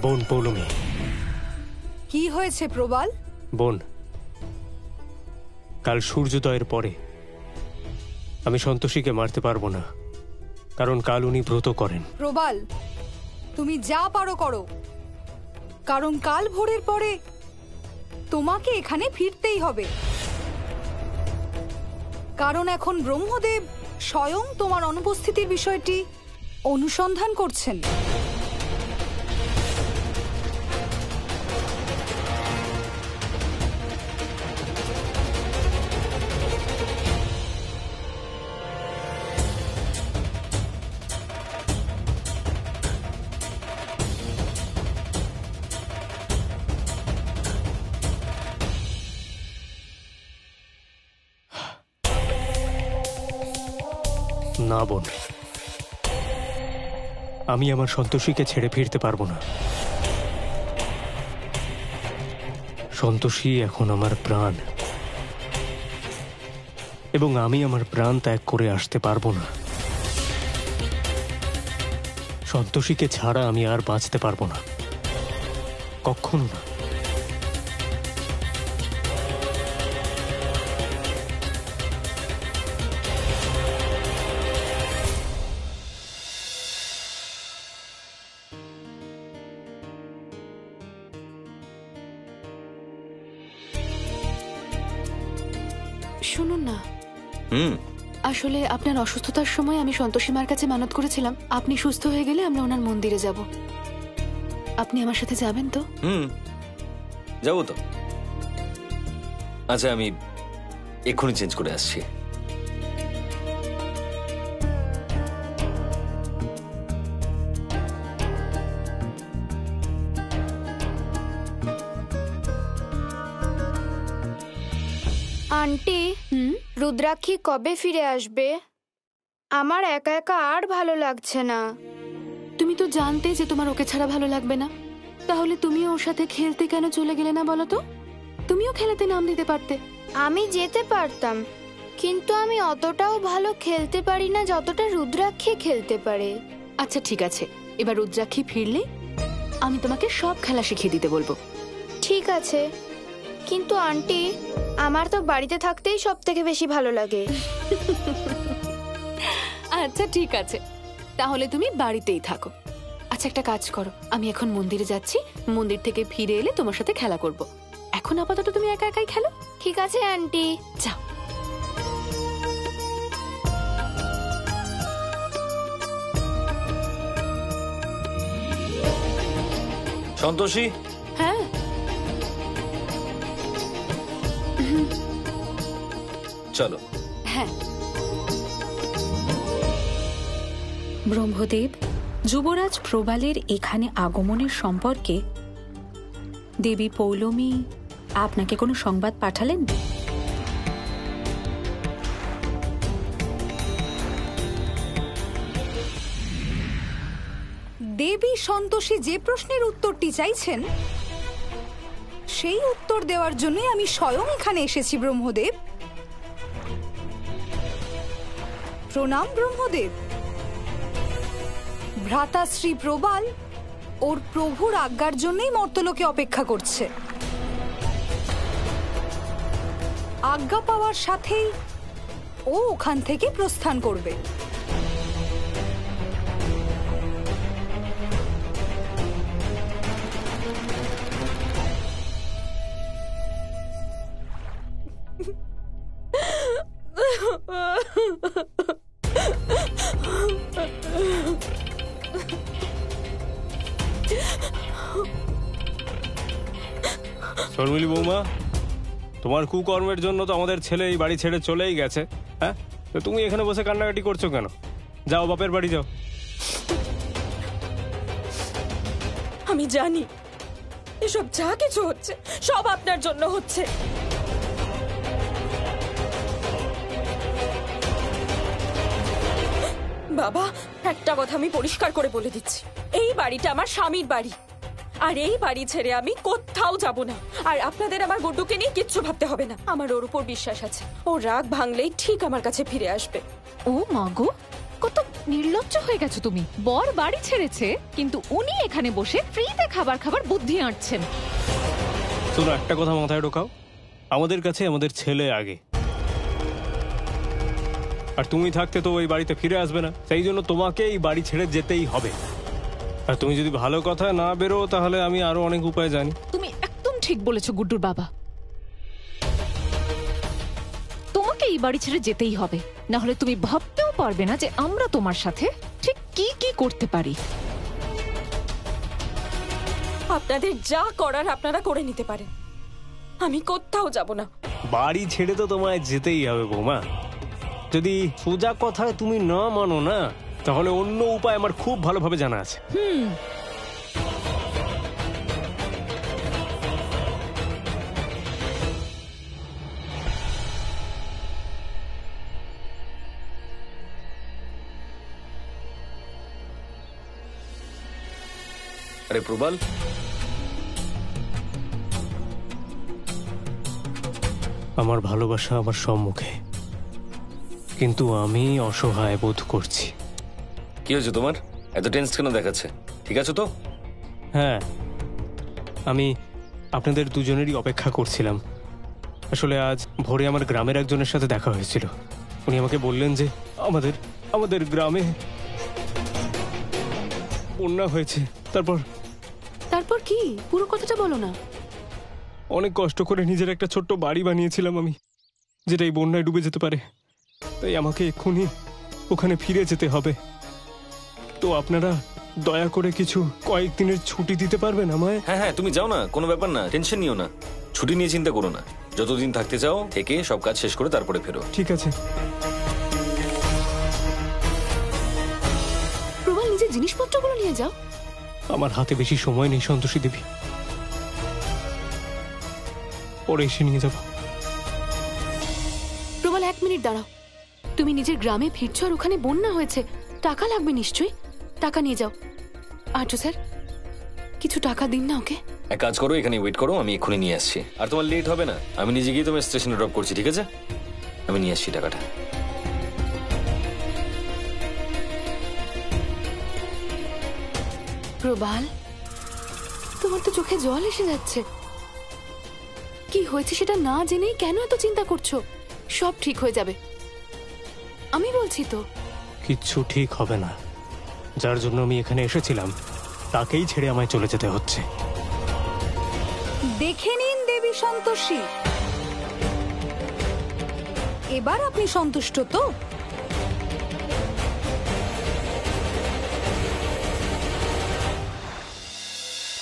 বোন পৌলমী। কি হয়েছে প্রবাল? বোন, কাল সূর্যোদয়ের পরে আমি সন্তোষীকে মারতে পারবো না, কারণ কাল উনি ব্রত করেন। প্রবাল, তুমি যা পারো করো, কারণ কাল ভোরের পরে তোমাকে এখানে ফিরতেই হবে। কারণ এখন ব্রহ্মদেব স্বয়ং তোমার অনুপস্থিতির বিষয়টি অনুসন্ধান করছেন। না বোন, আমি আমার সন্তোষীকে ছেড়ে ফিরতে পারবো না। সন্তোষী এখন আমার প্রাণ, এবং আমি আমার প্রাণ ত্যাগ করে আসতে পারবো না। সন্তোষীকে ছাড়া আমি আর বাঁচতে পারবো না, কখনো না। শুনুন না, আসলে আপনার অসুস্থতার সময় আমি সন্তোষী মার কাছে মানত করেছিলাম আপনি সুস্থ হয়ে গেলে আমরা ওনার মন্দিরে যাব। আপনি আমার সাথে যাবেন তো? যাবো তো। আচ্ছা, আমি এক্ষুনি চেঞ্জ করে আসছি। আন্টি, রুদ্রাক্ষী কবে ফিরে আসবে? আমার একা একা আর ভালো লাগছে না। তুমি তো জানতে যে তোমার ওকে ছাড়া ভালো লাগবে না, তাহলে তুমিও ওর সাথে খেলতে কেন চলে গেলে না বলো তো? তুমিও খেলাতে নাম দিতে পারতে। আমি যেতে পারতাম, কিন্তু আমি অতটাও ভালো খেলতে পারি না যতটা রুদ্রাক্ষী খেলতে পারে। আচ্ছা ঠিক আছে, এবার রুদ্রাক্ষী ফিরলে আমি তোমাকে সব খেলা শিখিয়ে দিতে বলবো। ঠিক আছে, কিন্তু আন্টি আমার তো বাড়িতে থাকতেই সব থেকে বেশি ভালো লাগে। আচ্ছা ঠিক আছে, তাহলে তুমি বাড়িতেই থাকো। আচ্ছা একটা কাজ করো, আমি এখন মন্দিরে যাচ্ছি, মন্দির থেকে ফিরে এলে তোমার সাথে খেলা করব। এখন আপাতত তুমি একা একাই খেলো। ঠিক আছে আন্টি, যাও। সন্তোষী, হ্যাঁ চলো। হ্যাঁ। ব্রহ্মদেব, যুবরাজ প্রবালের এখানে আগমনের সম্পর্কে দেবী পৌলমী আপনাকে কোনো সংবাদ পাঠালেন? দেবী সন্তোষী যে প্রশ্নের উত্তরটি চাইছেন সেই উত্তর দেওয়ার জন্যই আমি স্বয়ং এখানে এসেছি ব্রহ্মদেব। প্রণাম ব্রহ্মদেব। ভ্রাতাশ্রী প্রবাল ওর প্রভুর আজ্ঞার জন্যই মর্তলোকে অপেক্ষা করছে। আজ্ঞা পাওয়ার সাথেই ও ওখান থেকে প্রস্থান করবে। শর্মিলী বৌমা, তোমার কুকর্মের জন্য তো আমাদের ছেলে এই বাড়ি ছেড়ে চলেই গেছে। হ্যাঁ, তো তুমি এখানে বসে কান্নাকাটি করছো কেন? যাও বাপের বাড়ি যাও। আমি জানি এসব যা কিছু হচ্ছে সব আপনার জন্য হচ্ছে। বাবা, একটা কথা আমি পরিষ্কার করে বলে দিচ্ছি, এই বাড়িটা আমার স্বামীর বাড়ি, আর এই বাড়ি ছেড়ে আমি কোথাও যাব না। আর আপনাদের আমার গুড্ডুকে নিয়ে কিচ্ছু ভাবতে হবে না। আমার ওর উপর বিশ্বাস আছে, ও রাগ ভাঙলেই ঠিক আমার কাছে ফিরে আসবে। ও মা গো, কত নির্লজ্জ হয়ে গেছো তুমি। বর বাড়ি ছেড়েছে, কিন্তু উনি এখানে বসে ফ্রিতে খাবার খাবার বুদ্ধি আঁটছেন। শোনো, একটা কথা মাথায় ঢোকাও, আমাদের কাছে আমাদের ছেলে আগে। আর তুমি থাকতে তো ওই বাড়িতে ফিরে আসবে না, সেই জন্য তোমাকে এই বাড়ি ছেড়ে যেতেই হবে। আর তুমি যদি ভালো কথা না বেরো, তাহলে আমি আরো অনেক উপায় জানি। তুমি একদম ঠিক বলেছো গুড্ডুর বাবা, তোমাকে এই বাড়ি ছেড়ে যেতেই হবে, না হলে তুমি ভাবতেও পারবে না যে আমরা তোমার সাথে ঠিক কি কি করতে পারি। আপনাদের যা করার আপনারা করে নিতে পারেন, আমি কোথাও যাব না। বাড়ি ছেড়ে তো তোমায় যেতেই হবে বৌমা। যদি সোজা কথায় তুমি না মানো না, তাহলে অন্য উপায় আমার খুব ভালোভাবে জানা আছে। আরে প্রবাল, আমার ভালোবাসা আমার সম্মুখে, কিন্তু আমি অসহায় বোধ করছি। কি হয়েছে তোমার? এত টেন্স কেন দেখাচ্ছে? ঠিক আছে তো? হ্যাঁ, আমি আপনাদের দুজনেরই অপেক্ষা করছিলাম। আসলে আজ ভোরে আমার গ্রামের একজনের সাথে দেখা হয়েছিল। উনি আমাকে বললেন যে আমাদের গ্রামে বন্যা হয়েছে। তারপর কি? পুরো কথাটা বলো না। অনেক কষ্ট করে নিজের একটা ছোট্ট বাড়ি বানিয়েছিলাম আমি, যেটা এই বন্যায় ডুবে যেতে পারে। তাই আমাকে এক্ষুনি ওখানে ফিরে যেতে হবে। তো আপনারা দয়া করে কিছু কয়েকদিনের ছুটি দিতে পারবেন আমায়? হ্যাঁ হ্যাঁ, তুমি যাও না, কোনো ব্যাপার না, টেনশন নিও না। ছুটি নিয়ে চিন্তা করো না, যতদিন থাকতে চাও থেকে সব কাজ শেষ করে তারপরে ফেরো। ঠিক আছে। প্রবাল, নিজের জিনিসপত্রগুলো নিয়ে যাও। আমার হাতে বেশি সময় নেই সন্তোষী দেবী, পরে এসে নিয়ে যাব। প্রবাল, 1 মিনিট দাঁড়াও। তুমি নিজের গ্রামে ফিরছো আর ওখানে বন্যা হয়েছে, টাকা লাগবে নিশ্চয়ই। টাকা নিয়ে যাও। আর্য স্যার, কিছু টাকা দিন না ওকে। এক কাজ করো, এখানে ওয়েট করো, আমি এক্ষুনি নিয়ে আসছি। আর তোমার লেট হবে না, আমি নিজে গিয়ে তোমার স্টেশনে ড্রপ করছি, ঠিক আছে? আমি নিয়ে আসছি টাকাটা। প্রবাল, তোমার তো চোখে জল এসে যাচ্ছে। কি হয়েছে সেটা না জেনেই কেন এত চিন্তা করছো? সব ঠিক হয়ে যাবে, আমি বলছি তো। কিচ্ছু ঠিক হবে না। যার জন্য আমি এখানে এসেছিলাম তাকেই ছেড়ে আমায় চলে যেতে হচ্ছে। দেখে নিন দেবী সন্তোষী, এবার আপনি সন্তুষ্ট তো?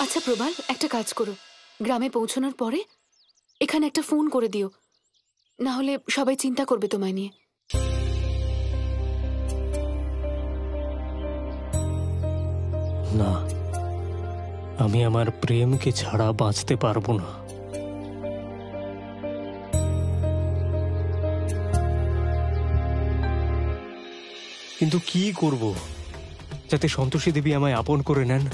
আচ্ছা প্রবাল, একটা কাজ করো, গ্রামে পৌঁছানোর পরে এখানে একটা ফোন করে দিও, না হলে সবাই চিন্তা করবে তোমায় নিয়ে। না, আমি আমার প্রেমকে ছাড়া বাঁচতে পারবো না। কিন্তু কি করব যাতে সন্তোষী দেবী আমায় আপন করে নেন?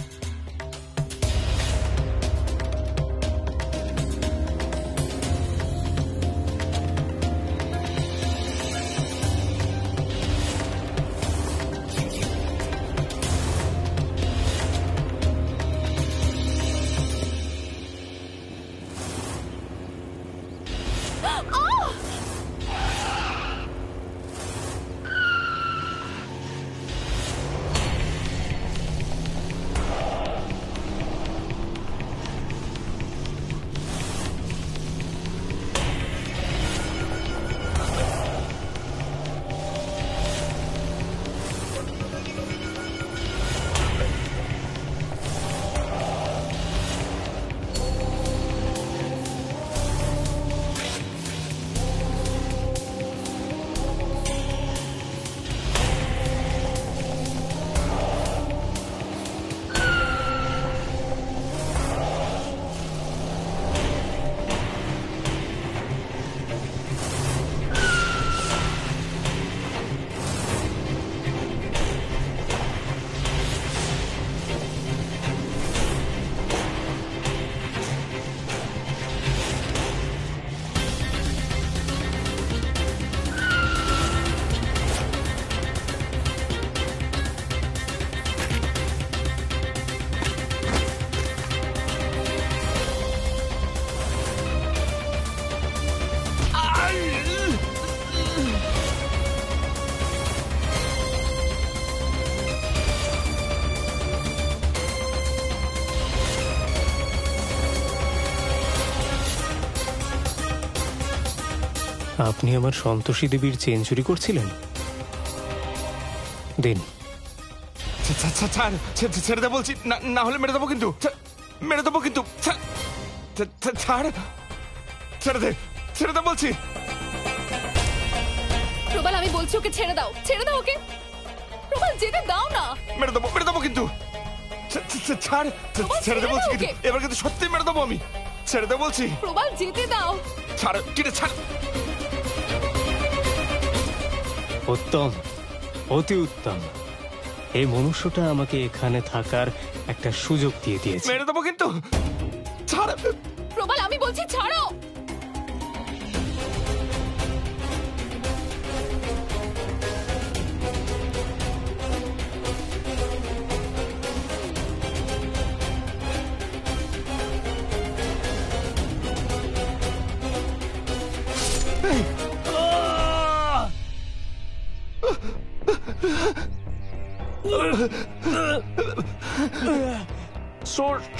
আপনি আমার সন্তোষী দেবীর চেন চুরি করছিলেন? দিন। ছেড়ে দে বলছি, না হলে মেরে দেবো কিন্তু, মেরে দেবো কিন্তু। ছাড়, ছেড়ে দে বলছি। প্রবাল, আমি বলছি ওকে ছেড়ে দাও, ছেড়ে দাও ওকে। প্রবাল, যেতে দাও না। মেরে দেবো কিন্তু। ছাড়, ছেড়ে দে বলছি কিন্তু, এবার কিন্তু সত্যি মেরে দেবো আমি। ছেড়ে দে বলছি। প্রবাল, যেতে দাও। ছাড়, কিরে ছাড়। উত্তম, অতি উত্তম। এই মনুষ্যটা আমাকে এখানে থাকার একটা সুযোগ দিয়ে দিয়েছে। মেরে দেবো কিন্তু, ছাড়। প্রবাল, আমি বলছি ছাড়ো।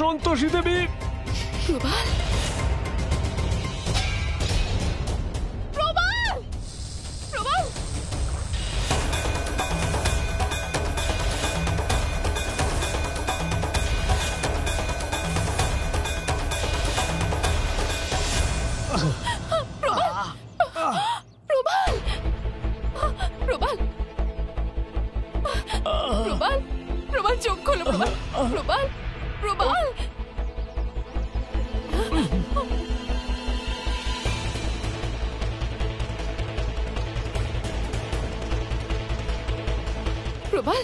সন্তোষী দেবী। প্রবাল, প্রবাল, প্রবাল। প্রবাল, প্রবাল, প্রবাল, প্রবাল, চোখ খোলো। প্রবাল, প্রবাল, প্রবাল। প্রবাল,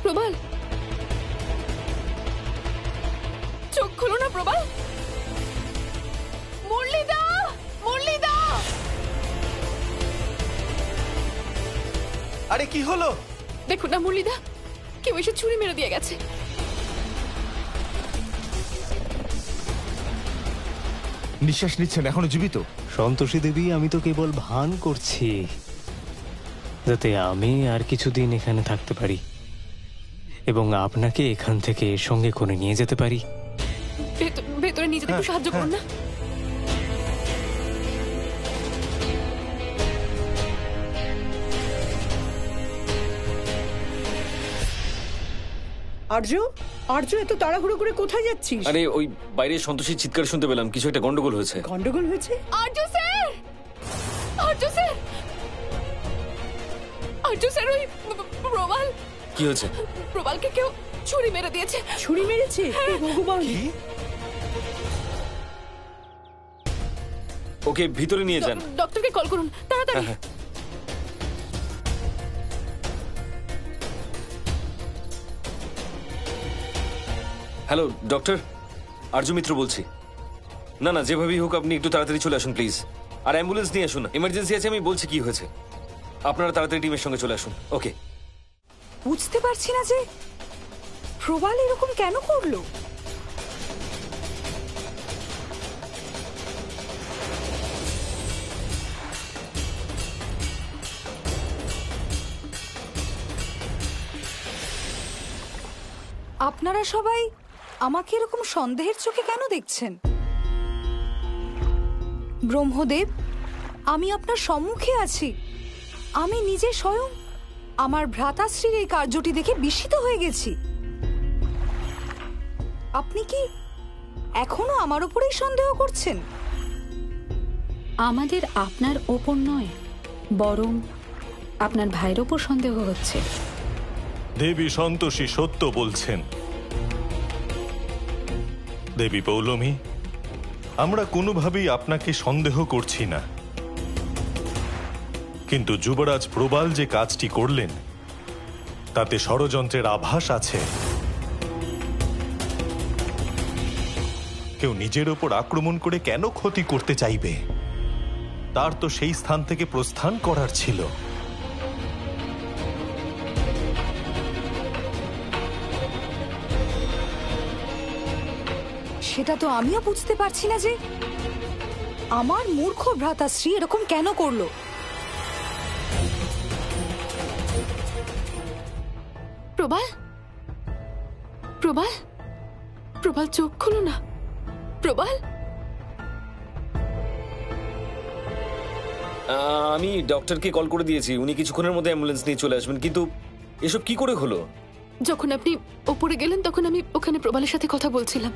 প্রবাল, চোখ খোলো না প্রবাল। মুরলিদা, মুরলিদা। আরে কি হলো? দেখুন না মুরলিদা, কেউ এসে ছুরি মেরে দিয়ে গেছে। নিঃশ্বাস নিচ্ছেন, এখনো জীবিত? সন্তোষী দেবী, আমি তো কেবল ভান করছি যাতে আমি আর কিছুদিন এখানে থাকতে পারি এবং আপনাকে এখান থেকে এর সঙ্গে করে নিয়ে যেতে পারি। ভেতরে নিয়ে যেতে একটু সাহায্য করুন না। আর্য এত তাড়াহুড়ো করে কোথায় যাচ্ছিস? আরে ওই বাইরে সন্তোষীর চিৎকার শুনতে পেলাম, কিছু একটা গন্ডগোল হয়েছে। গন্ডগোল হয়েছে? আর্য স্যার, আর্য স্যার, আর্য স্যার, ওই প্রবাল। কি হয়েছে? প্রবালকে কেউ ছুরি মেরে দিয়েছে। ছুরি মেরেছে? হে ভগবান! ওকে ভিতরে নিয়ে যান। ডক্টরকে কল করুন তাড়াতাড়ি। হ্যালো ডক্টর, আর্য মিত্র বলছি। না, যেভাবেই হোক আপনি একটু তাড়াতাড়ি চলে আসুন প্লিজ। আর অ্যাম্বুলেন্স নিয়ে আসুন, এমার্জেন্সি আছে। আমি বলছি কি হয়েছে, আপনারা তাড়াতাড়ি টিমের সঙ্গে চলে আসুন। ওকে। বুঝতে পারছি না যে প্রবাল এরকম কেন করলো। আপনারা সবাই আমাকে এরকম সন্দেহের চোখে কেন দেখছেন? ব্রহ্মদেব, আমি আপনার সম্মুখে আছি। আমি নিজে স্বয়ং আমার ভ্রাতাশ্রীর এই কার্যটি দেখে বিস্মিত হয়ে গেছি। আপনি কি এখনো আমার উপরেই সন্দেহ করছেন? আমাদের আপনার ওপর নয়, বরং আপনার ভাইয়ের ওপর সন্দেহ হচ্ছে। দেবী সন্তোষী সত্য বলছেন। দেবী পৌলমী, আমরা কোনোভাবেই আপনাকে সন্দেহ করছি না, কিন্তু যুবরাজ প্রবাল যে কাজটি করলেন তাতে ষড়যন্ত্রের আভাস আছে। কেউ নিজের ওপর আক্রমণ করে কেন ক্ষতি করতে চাইবে? তার তো সেই স্থান থেকে প্রস্থান করার ছিল। সেটা তো আমিও বুঝতে পারছি না যে আমার মূর্খ ভ্রাতাশ্রী এরকম কেন করলো। প্রবাল, প্রবাল, প্রবাল, চোখ খুলো না। প্রবাল, আমি ডক্টরকে কল করে দিয়েছি, উনি কিছুক্ষণের মধ্যে অ্যাম্বুলেন্স নিয়ে চলে আসবেন। কিন্তু এসব কি করে হলো? যখন আপনি ওপরে গেলেন তখন আমি ওখানে প্রবালের সাথে কথা বলছিলাম।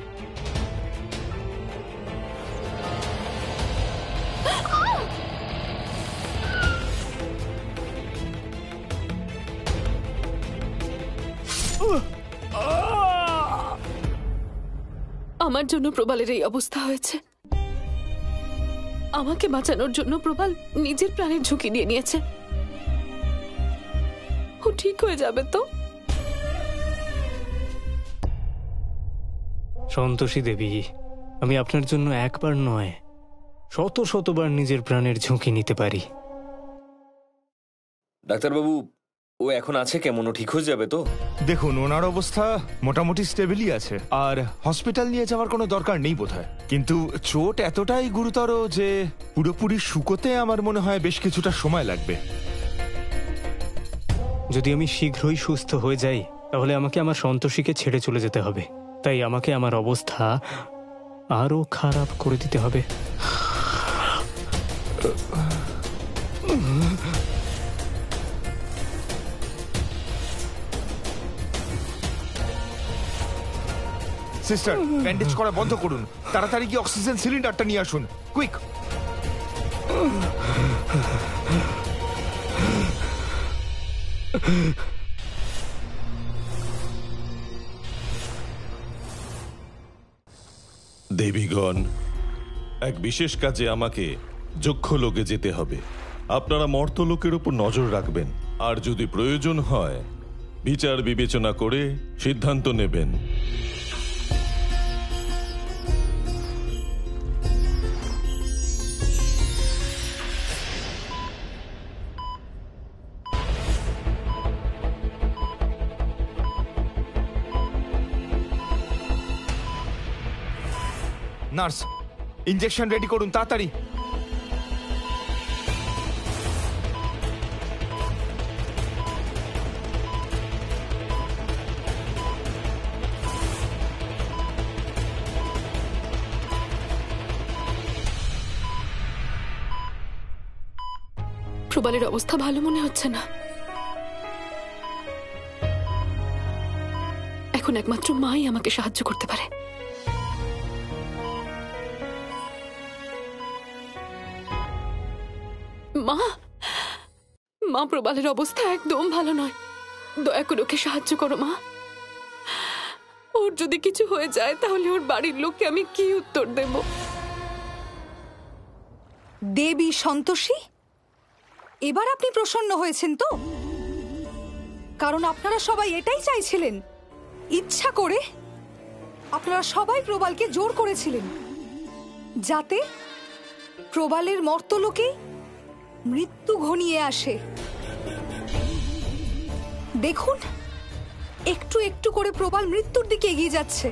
আমার জন্য প্রবালের এই অবস্থা হয়েছে। আমাকে বাঁচানোর জন্য প্রবাল নিজের প্রাণের ঝুঁকি নিয়ে নিয়েছে। ও ঠিক হয়ে যাবে তো? সন্তোষী দেবী, আমি আপনার জন্য একবার নয় শত শতবার নিজের প্রাণের ঝুঁকি নিতে পারি। ডাক্তারবাবু, ও এখন আছে কেমন? ও ঠিক হয়ে যাবে তো? দেখুন, ওনার অবস্থা মোটামুটি স্টেবলই আছে, আর হসপিটাল নিয়ে যাওয়ার কোনো দরকার নেই বোধহয়। কিন্তু চোট এতটাই গুরুতর যে পুরোপুরি শুকোতে আমার মনে হয় বেশ কিছুটা সময় লাগবে। যদি আমি শীঘ্রই সুস্থ হয়ে যাই তাহলে আমাকে আমার সন্তোষীকে ছেড়ে চলে যেতে হবে। তাই আমাকে আমার অবস্থা আরো খারাপ করে দিতে হবে। সিস্টার, ব্যান্ডেজ করা বন্ধ করুন। তাড়াতাড়ি কি অক্সিজেন সিলিন্ডারটা নিয়ে আসুন, কুইক। দেবীগণ, এক বিশেষ কাজে আমাকে যক্ষলোকে যেতে হবে। আপনারা মর্তলোকের উপর নজর রাখবেন, আর যদি প্রয়োজন হয় বিচার বিবেচনা করে সিদ্ধান্ত নেবেন। নার্স, ইনজেকশন রেডি করুন তাড়াতাড়ি। প্রবালের অবস্থা ভালো মনে হচ্ছে না। এখন একমাত্র মাই আমাকে সাহায্য করতে পারে। মা, মা, প্রবালের অবস্থা একদম ভালো নয়। দয়া করে ওকে সাহায্য করো মা। ওর যদি কিছু হয়ে যায় তাহলে ওর বাড়ির লোককে আমি কি উত্তর দেব? দেবী সন্তোষী, এবার আপনি প্রসন্ন হয়েছেন তো? কারণ আপনারা সবাই এটাই চাইছিলেন। ইচ্ছা করে আপনারা সবাই প্রবালকে জোর করেছিলেন যাতে প্রবালের মর্তলোকে মৃত্যু ঘনিয়ে আসে। দেখুন, একটু একটু করে প্রবাল মৃত্যুর দিকে এগিয়ে যাচ্ছে।